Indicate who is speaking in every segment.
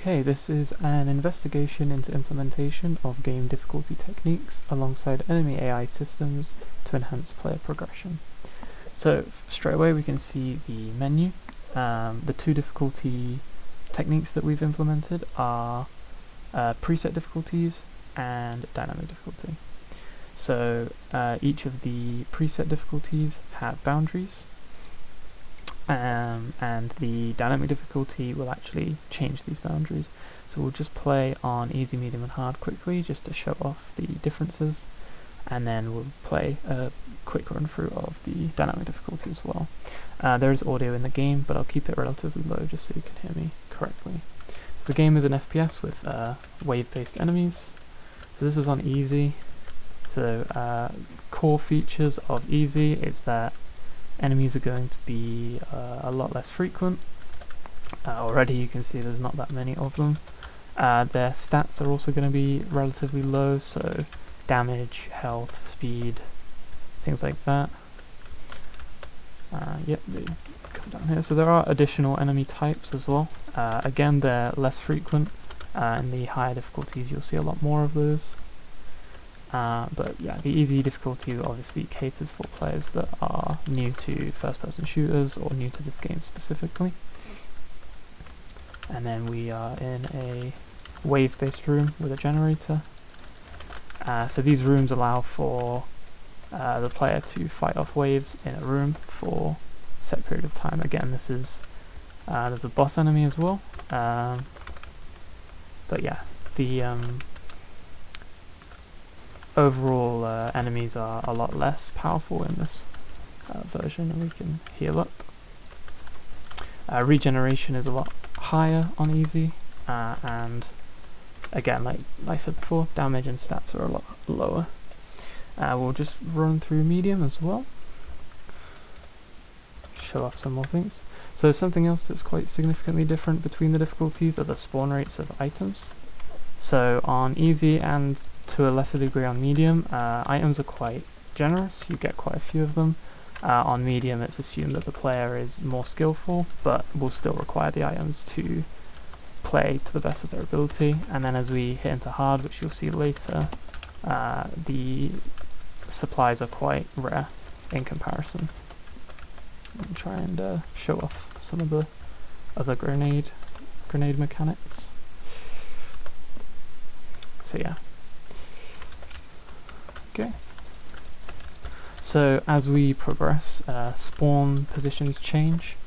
Speaker 1: Okay, this is an investigation into implementation of game difficulty techniques alongside enemy AI systems to enhance player progression. So straight away we can see the menu. The two difficulty techniques that we've implemented are preset difficulties and dynamic difficulty. So each of the preset difficulties have boundaries, and the dynamic difficulty will actually change these boundaries. So we'll just play on easy, medium and hard quickly just to show off the differences, and then we'll play a quick run through of the dynamic difficulty as well. There is audio in the game, but I'll keep it relatively low just so you can hear me correctly. So the game is an FPS with wave-based enemies. So this is on easy. So core features of easy is that enemies are going to be a lot less frequent. Already you can see there's not that many of them. Their stats are also going to be relatively low, so damage, health, speed, things like that. Yep, they come down here. So there are additional enemy types as well. Again, they're less frequent. In the higher difficulties you'll see a lot more of those. But yeah, the easy difficulty obviously caters for players that are new to first-person shooters or new to this game specifically. And then we are in a wave-based room with a generator. So these rooms allow for the player to fight off waves in a room for a set period of time. Again, this is there's a boss enemy as well. But yeah, the overall enemies are a lot less powerful in this version, and we can heal up. Regeneration is a lot higher on easy, and again, like I said before, damage and stats are a lot lower. We'll just run through medium as well, show off some more things. So something else that's quite significantly different between the difficulties are the spawn rates of items. So on easy and to a lesser degree on medium, items are quite generous, you get quite a few of them. On medium it's assumed that the player is more skillful, but will still require the items to play to the best of their ability. And then as we hit into hard, which you'll see later, the supplies are quite rare in comparison. I'll try and show off some of the other grenade mechanics. So yeah. Okay. So as we progress, spawn positions change.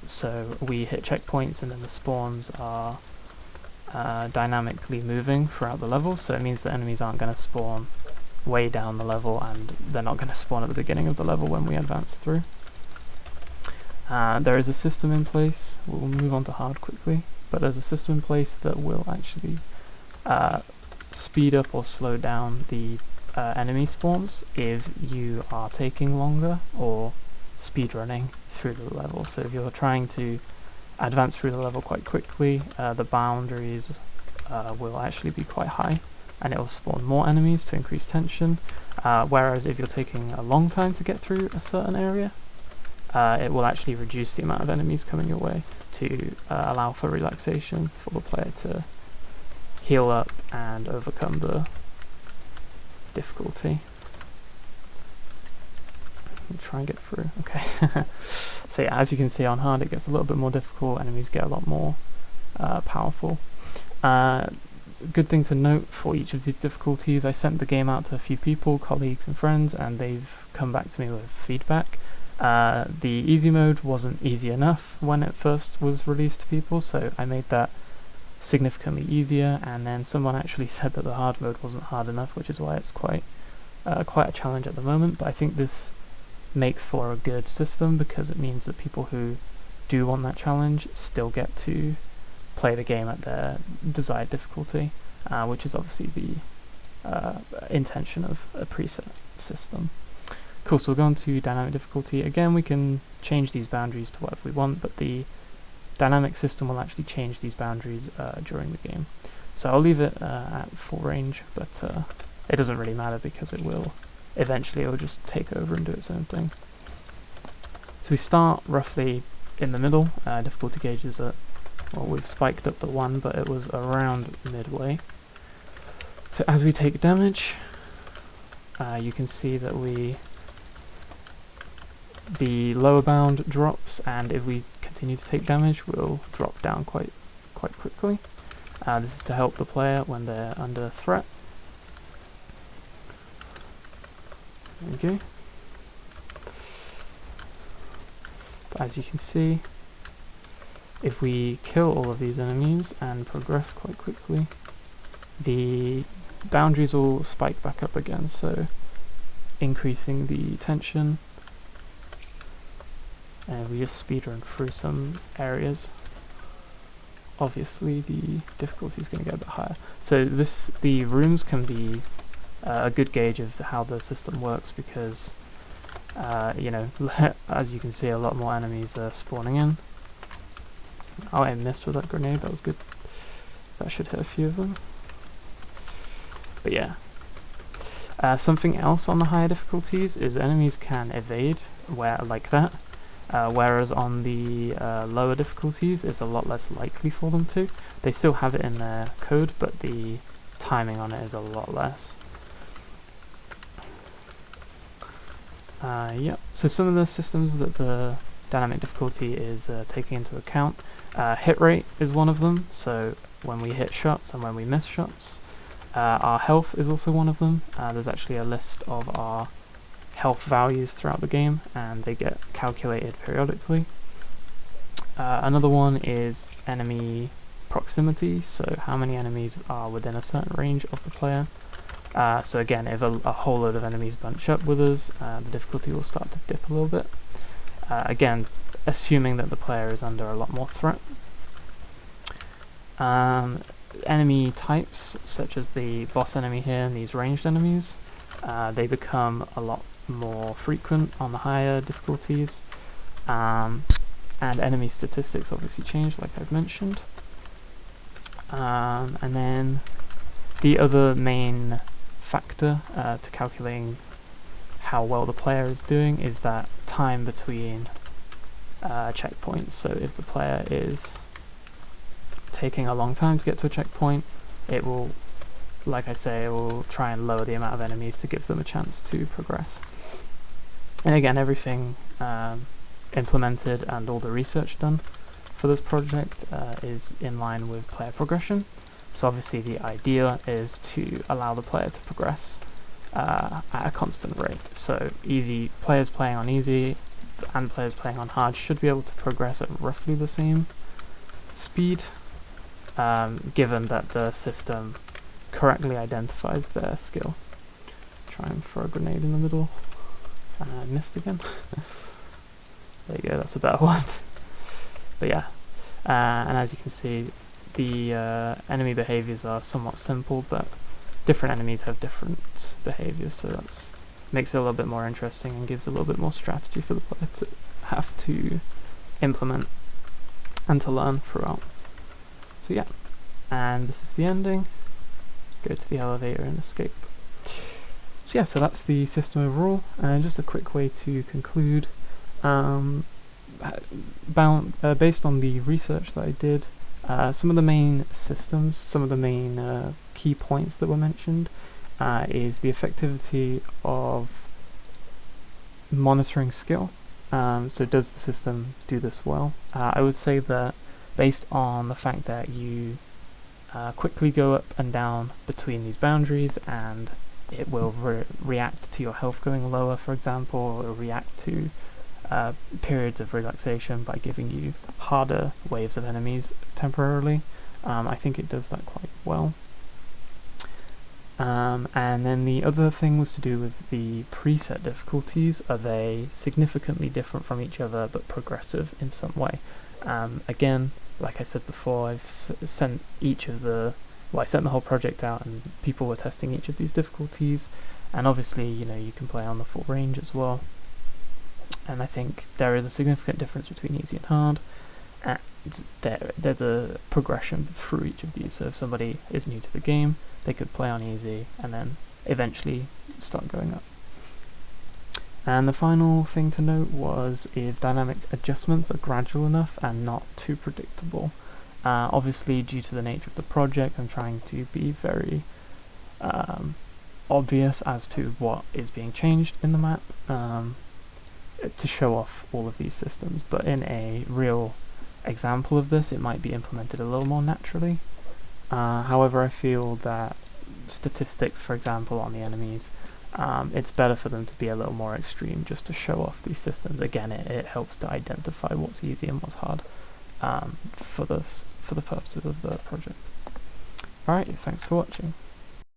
Speaker 1: So we hit checkpoints and then the spawns are dynamically moving throughout the level, so it means that enemies aren't going to spawn way down the level, and they're not going to spawn at the beginning of the level when we advance through. There is a system in place, we'll move on to hard quickly, but there's a system in place that will actually speed up or slow down the enemy spawns if you are taking longer or speed running through the level. So if you're trying to advance through the level quite quickly, the boundaries will actually be quite high, and it will spawn more enemies to increase tension, whereas if you're taking a long time to get through a certain area, it will actually reduce the amount of enemies coming your way to allow for relaxation for the player to heal up and overcome the difficulty. Try and get through. Okay. So yeah, as you can see on hard it gets a little bit more difficult, enemies get a lot more powerful. Good thing to note for each of these difficulties, I sent the game out to a few people, colleagues and friends, and they've come back to me with feedback. The easy mode wasn't easy enough when it first was released to people, so I made that significantly easier, and then someone actually said that the hard mode wasn't hard enough, which is why it's quite a challenge at the moment. But I think this makes for a good system because it means that people who do want that challenge still get to play the game at their desired difficulty, which is obviously the intention of a preset system. Cool, so we'll go on to dynamic difficulty. Again, we can change these boundaries to whatever we want, but the dynamic system will actually change these boundaries during the game. So I'll leave it at full range, but it doesn't really matter because it will just take over and do its own thing. So we start roughly in the middle. Difficulty gauge is at well, we've spiked up to 1, but it was around midway. So as we take damage, you can see that the lower bound drops, and if we continue to take damage, we'll drop down quite quickly. This is to help the player when they're under threat. Okay. But as you can see, if we kill all of these enemies and progress quite quickly, the boundaries will spike back up again, so increasing the tension. And we just speedrun through some areas. Obviously the difficulty is going to get a bit higher. So the rooms can be a good gauge of how the system works, because you know, as you can see, a lot more enemies are spawning in. Oh, I missed with that grenade, that was good. That should hit a few of them. But yeah. Something else on the higher difficulties is enemies can evade like that. Whereas on the lower difficulties, it's a lot less likely for them to. They still have it in their code, but the timing on it is a lot less. Yep, so some of the systems that the dynamic difficulty is taking into account, hit rate is one of them, so when we hit shots and when we miss shots. Our health is also one of them. There's actually a list of our health values throughout the game, and they get calculated periodically. Another one is enemy proximity, so how many enemies are within a certain range of the player. So again, if a whole load of enemies bunch up with us, the difficulty will start to dip a little bit. Again, assuming that the player is under a lot more threat. Enemy types, such as the boss enemy here and these ranged enemies, they become a lot more frequent on the higher difficulties, and enemy statistics obviously change, like I've mentioned. And then the other main factor to calculating how well the player is doing is that time between checkpoints. So if the player is taking a long time to get to a checkpoint, it will, like I say, it will try and lower the amount of enemies to give them a chance to progress. And again, everything implemented and all the research done for this project is in line with player progression. So obviously the idea is to allow the player to progress at a constant rate. So players playing on easy and players playing on hard should be able to progress at roughly the same speed, given that the system correctly identifies their skill. Try and throw a grenade in the middle. And I missed again. There you go, that's a better one. But yeah, and as you can see, the enemy behaviors are somewhat simple, but different enemies have different behaviors, so that makes it a little bit more interesting and gives a little bit more strategy for the player to have to implement and to learn throughout. So yeah, and this is the ending. Go to the elevator and escape. So yeah, so that's the system overall, and just a quick way to conclude. Based on the research that I did, some of the main systems, some of the main key points that were mentioned is the effectivity of monitoring skill. So does the system do this well? I would say that based on the fact that you quickly go up and down between these boundaries, and it will react to your health going lower, for example, or react to periods of relaxation by giving you harder waves of enemies temporarily. I think it does that quite well. And then the other thing was to do with the preset difficulties. Are they significantly different from each other but progressive in some way? Again, like I said before, I've sent I sent the whole project out and people were testing each of these difficulties, and obviously, you know, you can play on the full range as well. And I think there is a significant difference between easy and hard, and there's a progression through each of these. So if somebody is new to the game, they could play on easy and then eventually start going up. And the final thing to note was if dynamic adjustments are gradual enough and not too predictable. Obviously, due to the nature of the project, I'm trying to be very obvious as to what is being changed in the map to show off all of these systems, but in a real example of this it might be implemented a little more naturally. However, I feel that statistics, for example, on the enemies, it's better for them to be a little more extreme just to show off these systems. Again, it helps to identify what's easy and what's hard for the purposes of the project. Alright, thanks for watching.